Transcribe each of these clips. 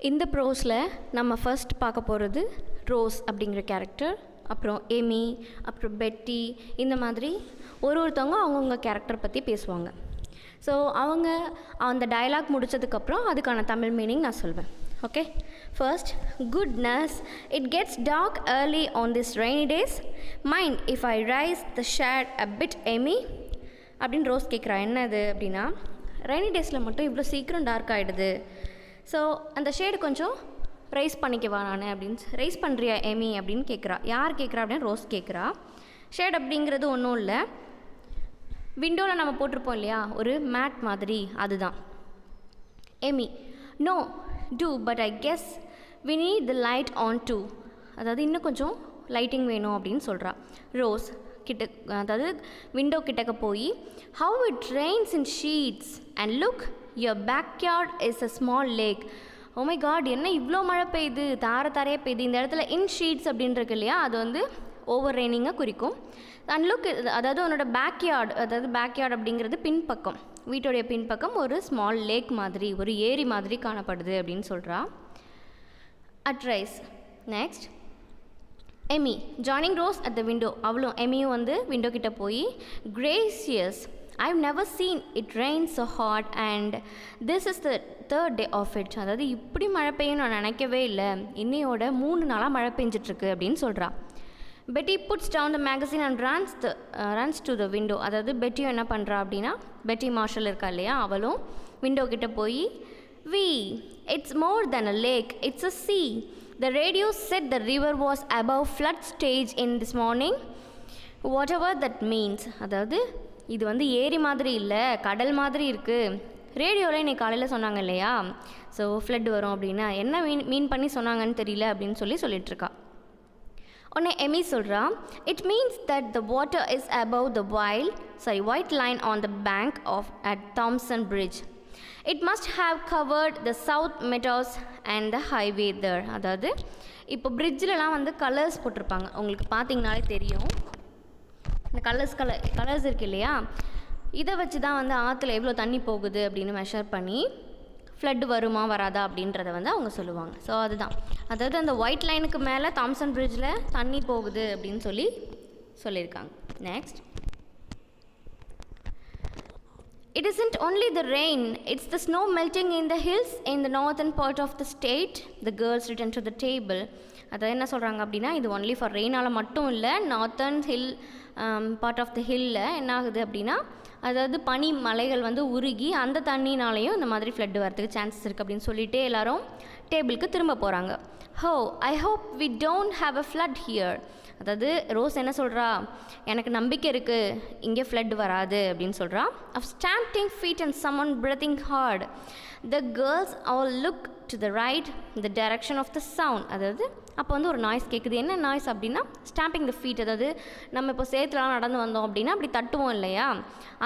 இந்த ப்ரோஸில் நம்ம ஃபர்ஸ்ட் பார்க்க போகிறது ரோஸ் அப்படிங்கிற கேரக்டர், அப்புறம் எமி, அப்புறம் பெட்டி, இந்த மாதிரி ஒருத்தவங்க அவங்கவுங்க கேரக்டர் பற்றி பேசுவாங்க. ஸோ அவங்க அந்த டயலாக் முடித்ததுக்கப்புறம் அதுக்கான தமிழ் மீனிங் நான் சொல்வேன். Okay, first, goodness, it gets dark early on this rainy days, mind if I rise the shade a bit Amy அப்படின்னு ரோஸ் கேட்குறா. என்னது அப்படின்னா, ரெய்னி டேஸில் மட்டும் இவ்வளோ சீக்கிரம் டார்க் ஆகிடுது, ஸோ அந்த ஷேடு கொஞ்சம் ரைஸ் பண்ணிக்கவா நான் அப்படின்னு, ரைஸ் பண்ணுறியா எமி அப்படின்னு கேட்குறா. யார் கேட்குறா அப்படின்னு ரோஸ் கேட்குறா. ஷேட் அப்படிங்கிறது ஒன்றும் இல்லை, விண்டோவில் நம்ம போட்டிருப்போம் இல்லையா ஒரு மேட் மாதிரி, அதுதான். Amy, no do but I guess we need the light on too, அதாவது இன்னும் கொஞ்சம் லைட்டிங் வேணும் அப்படின்னு சொல்கிறா. ரோஸ் கிட்ட, அதாவது விண்டோ கிட்டக்க போய், how it rains in sheets and look your backyard is a small lake. Oh my god, என்ன இவ்வளோ மழை பெய்யுது, தாரையாக பெய்யுது. இந்த இடத்துல இன் ஷீட்ஸ் அப்படின்றது இல்லையா, அது வந்து ஓவர் ரெய்னிங்கை குறிக்கும். அண்ட் லுக், அதாவது உன்னோட பேக்யார்டு, அதாவது பேக்யார்டு அப்படிங்கிறது பின்பக்கம், வீட்டோடைய பின்பக்கம் ஒரு ஸ்மால் லேக் மாதிரி, ஒரு ஏரி மாதிரி காணப்படுது அப்படின்னு சொல்கிறா. அட்ரைஸ். Next, Amy joining Rose at the window. அவளும் எமியும் வந்து விண்டோ கிட்ட போய், gracious, I've never seen it rain so hot and this is the third day of it. அதாவது இப்படி மழை பெய்யும் நான் நினைக்கவே இல்லை, இன்னையோட 3 நாளாக மழை பெஞ்சிட்ருக்கு அப்படின்னு சொல்கிறா. Betty puts down the magazine and runs to the window. அதாவது பெட்டியும் என்ன பண்ணுறா அப்படின்னா, பெட்டி மார்ஷல் இருக்கா இல்லையா, அவளும் விண்டோ கிட்ட போய், why it's more than a lake, it's a sea. The radio said the river was above flood stage in this morning, whatever that means. அதாவது இது வந்து ஏரி மாதிரி இல்லை, கடல் மாதிரி இருக்குது. ரேடியோவில் இன்னைக்கு காலையில் சொன்னாங்க இல்லையா, ஸோ ஃப்ளட் வரும் அப்படின்னா என்ன மீன் பண்ணி சொன்னாங்கன்னு தெரியல அப்படின்னு சொல்லிட்டுருக்கா. உடனே எமி சொல்கிறா, it means that the water is above the white line on the bank of at Thomson bridge. It must have covered the south meadows and the highway there. அதாவது இப்போ பிரிட்ஜிலலாம் வந்து கலர்ஸ் போட்டிருப்பாங்க, உங்களுக்கு பார்த்தீங்கனாலே தெரியும். இந்த கலர்ஸ் இருக்குது இல்லையா, இதை வச்சு தான் வந்து ஆற்றுல எவ்வளோ தண்ணி போகுது அப்படின்னு மெஷர் பண்ணி ஃப்ளட் வருமா வராதா அப்படின்றத வந்து அவங்க சொல்லுவாங்க. ஸோ அதுதான், அதாவது அந்த ஒயிட் லைனுக்கு மேலே தாம்சன் பிரிட்ஜில் தண்ணி போகுது அப்படின்னு சொல்லியிருக்காங்க. Next, it isn't only the rain, it's the snow melting in the hills in the northern part of the state. The girls returned to the table. அதாவது என்ன சொல்கிறாங்க அப்படின்னா, இது ஒன்லி ஃபார் ரெயினால் மட்டும் இல்லை, northern hill part of the ஹில்லில் என்ன ஆகுது அப்படின்னா, அதாவது பனி மலைகள் வந்து உருகி அந்த தண்ணினாலையும் இந்த மாதிரி ஃப்ளட் வரதுக்கு சான்சஸ் இருக்குது அப்படின்னு சொல்லிட்டு எல்லாரும் டேபிளுக்கு திரும்ப போகிறாங்க. Oh I hope we don't have a flood here. அதாவது ரோஸ் என்ன சொல்கிறா, எனக்கு நம்பிக்கை இருக்குது இங்கே ஃப்ளட் வராது அப்படின்னு சொல்கிறா. Of stamping feet and someone breathing hard, the girls all look to the right the direction of the sound. அதாவது அப்போ வந்து ஒரு நாய்ஸ் கேட்குது. என்ன நாய்ஸ் அப்படின்னா, ஸ்டாம்பிங் த ஃபீட். அதாவது நம்ம இப்போ சேத்துலாம் நடந்து வந்தோம் அப்படின்னா அப்படி தட்டுவோம் இல்லையா,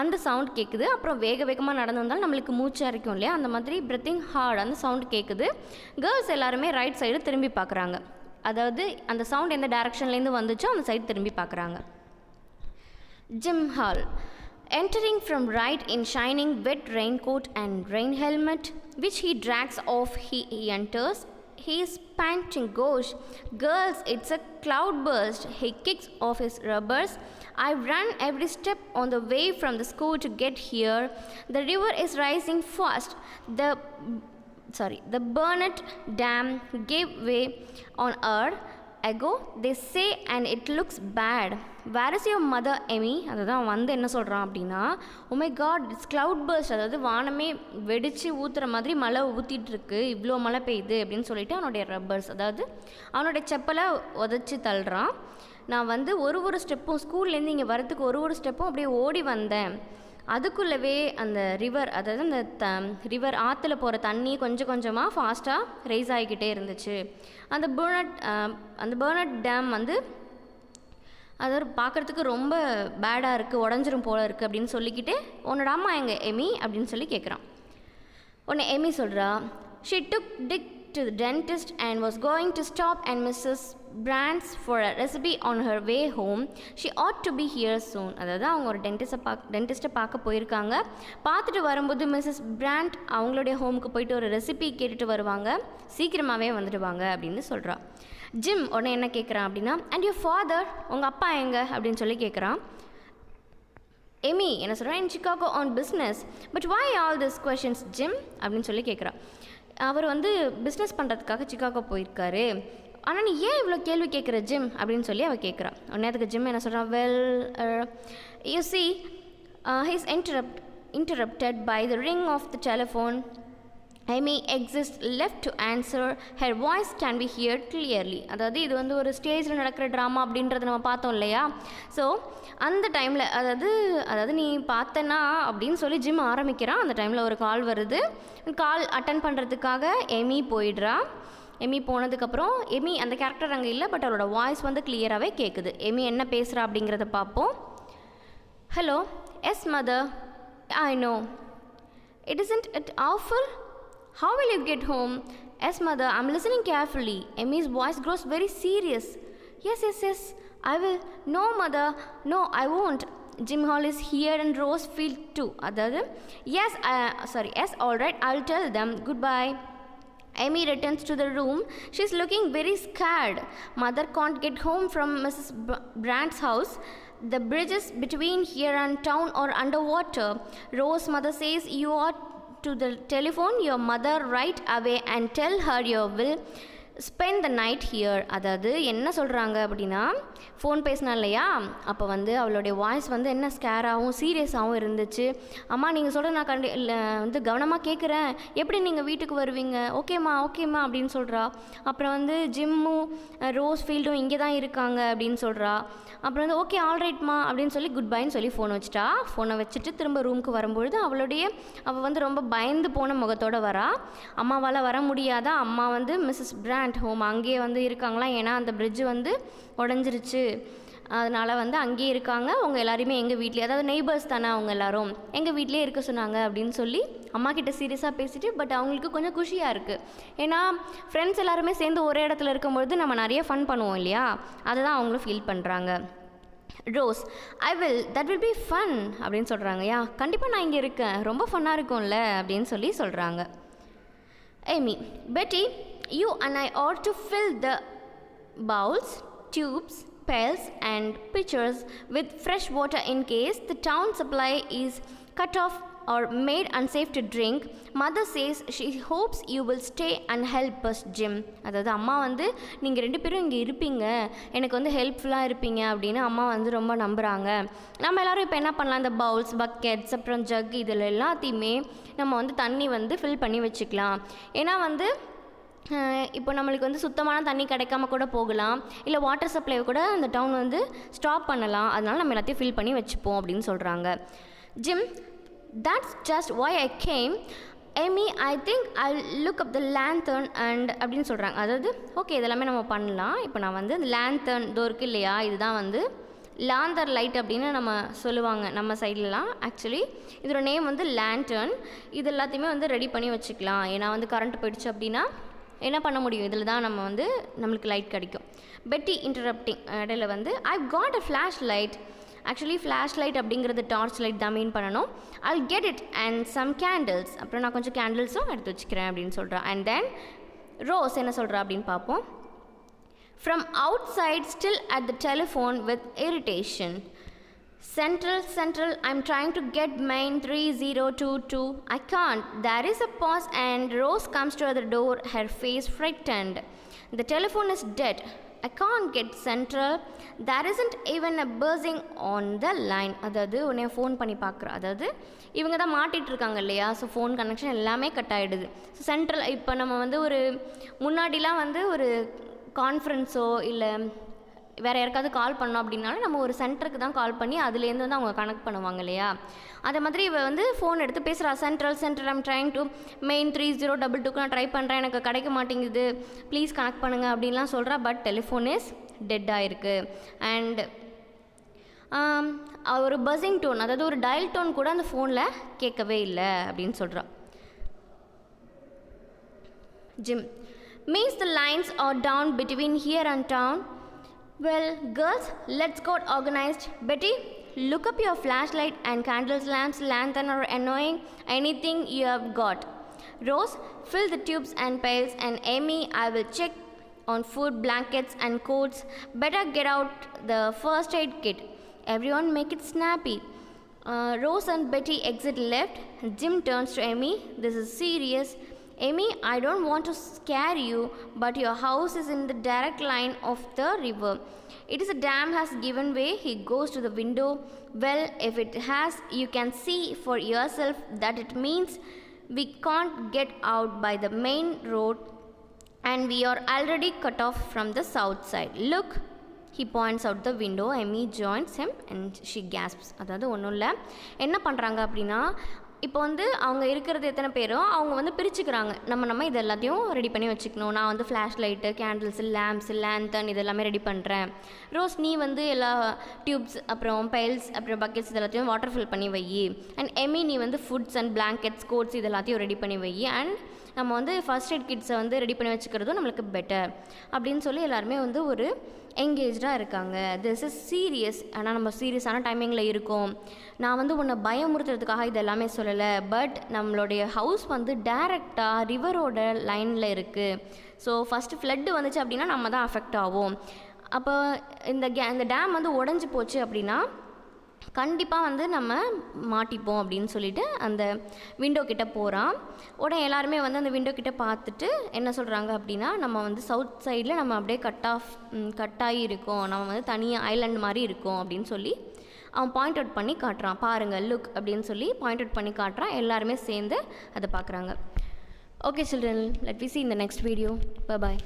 அந்த சவுண்ட் கேட்குது. அப்புறம் வேகமாக நடந்து வந்தாலும் நம்மளுக்கு மூச்சு அரைக்கும் இல்லையா, அந்த மாதிரி பிரீத்திங் ஹார்ட் அந்த சவுண்ட் கேட்குது. கேர்ள்ஸ் எல்லாருமே ரைட் சைடு திரும்பி பார்க்குறாங்க, அதாவது அந்த சவுண்ட் எந்த டைரக்ஷன்லேருந்து வந்துச்சோ அந்த சைடு திரும்பி பார்க்குறாங்க. Jim hall entering from right in shining wet raincoat and rain helmet, which he drags off. He enters. He is panting, gosh, girls, it's a cloudburst. He kicks off his rubbers. I've run every step on the way from the school to get here. The river is rising fast. The Burnett Dam gave way on hour ago, they say, and it looks bad. Where is your mother, Emmy? அதுதான் வந்து என்ன சொல்கிறான் அப்படின்னா, oh my god, it's cloud burst. அதாவது வானமே வெடித்து ஊற்றுற மாதிரி மழை ஊற்றிட்டுருக்கு, இவ்வளோ மழை பெய்யுது அப்படின்னு சொல்லிட்டு அவனுடைய ரப்பர்ஸ், அதாவது அவனுடைய செப்பலை உதச்சி தள்ளுறான். நான் வந்து ஒரு ஸ்டெப்பும் ஸ்கூல்லேருந்து இங்கே வரத்துக்கு ஒரு ஸ்டெப்பும் அப்படியே ஓடி வந்தேன், அதுக்குள்ளவே அந்த ரிவர், அதாவது அந்த ரிவர் ஆற்றுல போகிற தண்ணி கொஞ்சம் கொஞ்சமாக ஃபாஸ்ட்டாக ரைஸ் ஆகிக்கிட்டே இருந்துச்சு. அந்த பர்னட் டேம் வந்து அதாவது பார்க்குறதுக்கு ரொம்ப பேடாக இருக்குது, உடஞ்சிரும் போல இருக்குது அப்படின்னு சொல்லிக்கிட்டு, உன்னோட அம்மா எங்கே எமி அப்படின்னு சொல்லி கேட்குறான். உன்னை எமி சொல்கிறா, she took to the dentist and was going to stop at Mrs. Brand's for a recipe on her way home. She ought to be here soon. அதாவது அவங்க ஒரு டென்டிஸ்ட்டை பார்க்க போயிருக்காங்க. பார்த்துட்டு வரும்போது மிஸ்ஸஸ் பிராண்ட் அவங்களுடைய ஹோமுக்கு போயிட்டு ஒரு ரெசிபி கேட்டுட்டு வருவாங்க, சீக்கிரமாகவே வந்துடுவாங்க அப்படின்னு சொல்கிறா. ஜிம் உடனே என்ன கேட்குறான் அப்படின்னா, அண்ட் யூர் ஃபாதர், உங்கள் அப்பா எங்கே அப்படின்னு சொல்லி கேட்குறான். எமி என்ன சொல்கிறேன், in Chicago on business. But why all this questions Jim அப்படின்னு சொல்லி கேட்குறா. அவர் வந்து பிஸ்னஸ் பண்ணுறதுக்காக சிகாகோ போயிருக்காரு, ஆனால் நீ ஏன் இவ்வளோ கேள்வி கேட்குற ஜிம் அப்படின்னு சொல்லி அவள் கேட்குறா. உடனே அதுக்கு ஜிம் என்ன சொல்கிறான், well you see he's interrupted by the ring of the telephone. Amy exists left to answer. Her voice can be heard clearly. அதாவது இது வந்து ஒரு ஸ்டேஜில் நடக்கிற ட்ராமா அப்படின்றத நம்ம பார்த்தோம் இல்லையா. ஸோ அந்த டைமில் அதாவது நீ பார்த்தனா அப்படின்னு சொல்லி ஜிம் ஆரம்பிக்கிறான். அந்த டைமில் ஒரு கால் வருது. கால் அட்டன் பண்ணுறதுக்காக எமி போயிடுறா. எமி போனதுக்கப்புறம் எமி அந்த கேரக்டர் அங்கே இல்லை, பட் அவளோட வாய்ஸ் வந்து கிளியராகவே கேட்குது. எமி என்ன பேசுகிறா அப்படிங்கிறத பார்ப்போம். Hello, yes mother, I know, it isn't it awful? How will you get home? Yes, mother, I'm listening carefully. Emmy's voice grows very serious. Yes, I will. No, mother, no, I won't. Jim Hall is here and Rosefield too. Adadu, yes, all right, I'll tell them. Goodbye. Amy returns to the room. She's looking very scared. Mother can't get home from Mrs. Brand's house. The bridges between here and town are underwater. Rose mother says you ought to the telephone your mother right away and tell her you will spend the night here. அதாவது என்ன சொல்கிறாங்க அப்படின்னா, phone பேசினா இல்லையா, அப்போ வந்து அவளுடைய voice வந்து என்ன ஸ்கேராகவும் சீரியஸாகவும் இருந்துச்சு. அம்மா நீங்கள் சொல்கிற நான் வந்து கவனமாக கேட்குறேன், எப்படி நீங்கள் வீட்டுக்கு வருவீங்க, ஓகேம்மா அப்படின்னு சொல்கிறா. அப்புறம் வந்து ஜிம்மும் ரோஸ்ஃபீல்டும் இங்கே தான் இருக்காங்க அப்படின்னு சொல்கிறா. அப்புறம் வந்து ஓகே ஆல்ரைட்மா அப்படின்னு சொல்லி குட் பைன்னு சொல்லி ஃபோனை வச்சுட்டா. ஃபோனை வச்சுட்டு திரும்ப ரூமுக்கு வரும்பொழுது அவள் வந்து ரொம்ப பயந்து போன முகத்தோடு வரா. அம்மாவால் வர முடியாதா, அம்மா வந்து மிஸ்ஸஸ் பிராண்ட் ஹோம் அங்கேயே வந்து இருக்காங்களாம், ஏன்னா அந்த பிரிட்ஜு வந்து உடஞ்சிருச்சு, அதனால் வந்து அங்கேயே இருக்காங்க, அவங்க எல்லாருமே எங்கள் வீட்லேயே, அதாவது நெய்பர்ஸ் தானே அவங்க எல்லோரும் எங்கள் வீட்லேயே இருக்க சொன்னாங்க அப்படின்னு சொல்லி அம்மா கிட்ட சீரியஸாக பேசிட்டு, பட் அவங்களுக்கு கொஞ்சம் குஷியாக இருக்குது. ஏன்னா ஃப்ரெண்ட்ஸ் எல்லாருமே சேர்ந்து ஒரே இடத்துல இருக்கும்பொழுது நம்ம நிறைய ஃபன் பண்ணுவோம் இல்லையா, அதை தான் அவங்களும் ஃபீல் பண்ணுறாங்க. Rose, I will, that will be fun அப்படின்னு சொல்கிறாங்க. யா கண்டிப்பாக நான் இங்கே இருக்கேன், ரொம்ப ஃபன்னாக இருக்கும்ல அப்படின்னு சொல்லி சொல்கிறாங்க. Amy, Betty, you and I ought to fill the bowls, tubes, pails and pitchers with fresh water in case the town supply is cut off or made unsafe to drink. Mother says she hopes you will stay and help us, Jim. அதாவது அம்மா வந்து நீங்கள் 2 பேரும் இங்கே இருப்பீங்க, எனக்கு வந்து ஹெல்ப்ஃபுல்லாக இருப்பீங்க அப்படின்னு அம்மா வந்து ரொம்ப நம்புகிறாங்க. நம்ம எல்லோரும் இப்போ என்ன பண்ணலாம், இந்த பவுல்ஸ், பக்கெட்ஸ், அப்புறம் ஜக், இதில் எல்லாத்தையுமே நம்ம வந்து தண்ணி வந்து ஃபில் பண்ணி வச்சுக்கலாம். ஏன்னா வந்து இப்போ நம்மளுக்கு வந்து சுத்தமான தண்ணி கிடைக்காம கூட போகலாம், இல்லை வாட்டர் சப்ளை கூட அந்த டவுன் வந்து ஸ்டாப் பண்ணலாம், அதனால நம்ம எல்லாத்தையும் ஃபில் பண்ணி வச்சுப்போம் அப்படின்னு சொல்கிறாங்க. Jim, that's just why I came. Amy, I think I'll look up the lantern and அப்படின்னு சொல்கிறாங்க. அதாவது ஓகே இதெல்லாமே நம்ம பண்ணலாம். இப்போ நான் வந்து இந்த லேந்தர்ன் இதோ இருக்குது இல்லையா, இதுதான் வந்து லாந்தர் லைட் அப்படின்னு நம்ம சொல்லுவாங்க நம்ம சைட்லலாம். ஆக்சுவலி இதோட நேம் வந்து லேண்டர்ன். இது எல்லாத்தையுமே வந்து ரெடி பண்ணி வச்சுக்கலாம், ஏன்னா வந்து கரண்ட் போயிடுச்சு அப்படின்னா என்ன பண்ண முடியும், இதில் தான் நம்ம வந்து நம்மளுக்கு லைட் கிடைக்கும். பெட்டி இன்டரப்டிங் இடையில வந்து I've got a flashlight. Actually flash light அப்படிங்கிறது டார்ச் லைட் தான் மீன் பண்ணணும். I'll get it and some candles. அப்புறம் நான் கொஞ்சம் கேண்டில்ஸும் எடுத்து வச்சுக்கிறேன் அப்படின்னு சொல்கிறேன். அண்ட் தென் ரோஸ் என்ன சொல்கிறா அப்படின்னு பார்ப்போம். From outside, still at the telephone with irritation. Central, I'm trying to get main 3022. I can't. There is a pause and Rose comes to the door, her face frightened. The telephone is dead. I can't get Central. There isn't even a buzzing on the line. அதாவது உன்னை phone பண்ணி பார்க்குறா. அதாவது இவங்க தான் மாட்டிகிட்டு இருக்காங்க இல்லையா, ஸோ ஃபோன் கனெக்ஷன் எல்லாமே கட் ஆகிடுது. ஸோ சென்ட்ரல் இப்போ நம்ம வந்து ஒரு முன்னாடிலாம் வந்து ஒரு கான்ஃபரன்ஸோ இல்லை வேறு யாருக்காவது கால் பண்ணோம் அப்படின்னாலும் நம்ம ஒரு சென்டருக்கு தான் கால் பண்ணி அதுலேருந்து வந்து அவங்க கனெக்ட் பண்ணுவாங்க இல்லையா. அதே மாதிரி இவ வந்து ஃபோன் எடுத்து பேசுகிறா. Central I'm trying to main 3022க்கு நான் ட்ரை பண்ணுறேன், எனக்கு கிடைக்க மாட்டேங்குது, ப்ளீஸ் கனெக்ட் பண்ணுங்கள் அப்படின்லாம் சொல்கிறா. பட் டெலிஃபோன் இஸ் டெட்டாக இருக்குது. அண்ட் ஒரு பஸ்ஸிங் டோன், அதாவது ஒரு டயல் டோன் கூட அந்த ஃபோனில் கேட்கவே இல்லை அப்படின்னு சொல்கிறா. Jim, means the lines are down between here and town. Well, girls, let's get organized. Betty, look up your flashlight and candles, lamps, lantern or annoying anything you have got. Rose, fill the tubes and pails, and Amy, I will check on food, blankets and coats. Better get out the first aid kit. Everyone make it snappy. Rose and Betty exit left. Jim turns to Amy. This is serious. Amy, I don't want to scare you, but your house is in the direct line of the river. It is a dam has given way. He goes to the window. Well, if it has, you can see for yourself that it means we can't get out by the main road and we are already cut off from the south side. Look, he points out the window. Amy joins him and she gasps. அதாவது ஒன்றும் இல்லை, என்ன பண்ணுறாங்க அப்படின்னா, இப்போ வந்து அவங்க இருக்கிறது எத்தனை பேரோ அவங்க வந்து பிரிச்சுக்கிறாங்க. நம்ம இது எல்லாத்தையும் ரெடி பண்ணி வச்சுக்கணும். நான் வந்து ஃப்ளாஷ் லைட்டு, கேண்டில்ஸு, லேம்ப்ஸு, லேந்தன் இது எல்லாமே ரெடி பண்ணுறேன். ரோஸ், நீ வந்து எல்லா டியூப்ஸ், அப்புறம் பைல்ஸ், அப்புறம் பக்கெட்ஸ் இது எல்லாத்தையும் வாட்டர் ஃபில் பண்ணி வை. அண்ட் எமி, நீ வந்து ஃபுட்ஸ் அண்ட் பிளாங்கெட்ஸ், கோட்ஸ் இது எல்லாத்தையும் ரெடி பண்ணி வை. அண்ட் நம்ம வந்து ஃபர்ஸ்ட் எய்ட் கிட்ஸை வந்து ரெடி பண்ணி வச்சுக்கிறதும் நம்மளுக்கு பெட்டர் அப்படின்னு சொல்லி எல்லாருமே வந்து ஒரு என்கேஜாக இருக்காங்க. This is serious. ஆனால் நம்ம சீரியஸான டைமிங்கில் இருக்கோம். நான் வந்து உன்னை பயமுறுத்துறதுக்காக இது எல்லாமே சொல்லலை. பட் நம்மளுடைய ஹவுஸ் வந்து டைரெக்டாக ரிவரோட லைனில் இருக்குது. ஸோ ஃபஸ்ட்டு ஃப்ளட்டு வந்துச்சு அப்படின்னா நம்ம தான் அஃபெக்ட் ஆகும். அப்போ இந்த டேம் வந்து உடஞ்சி போச்சு அப்படின்னா கண்டிப்பாக வந்து நம்ம மாட்டிப்போம் அப்படின்னு சொல்லிட்டு அந்த விண்டோ கிட்டே போகிறான். உடனே எல்லாருமே வந்து அந்த விண்டோ கிட்டே பார்த்துட்டு என்ன சொல்கிறாங்க அப்படின்னா, நம்ம வந்து சவுத் சைடில் நம்ம அப்படியே கட்டாகி இருக்கோம், நம்ம வந்து தனியாக ஐலாண்ட் மாதிரி இருக்கோம் அப்படின்னு சொல்லி அவன் பாயிண்ட் அவுட் பண்ணி காட்டுறான். பாருங்கள், லுக் அப்படின்னு சொல்லி பாயிண்ட் அவுட் பண்ணி காட்டுறான். எல்லாருமே சேர்ந்து அதை பார்க்குறாங்க. Okay children, let we see in the next video. Bye bye.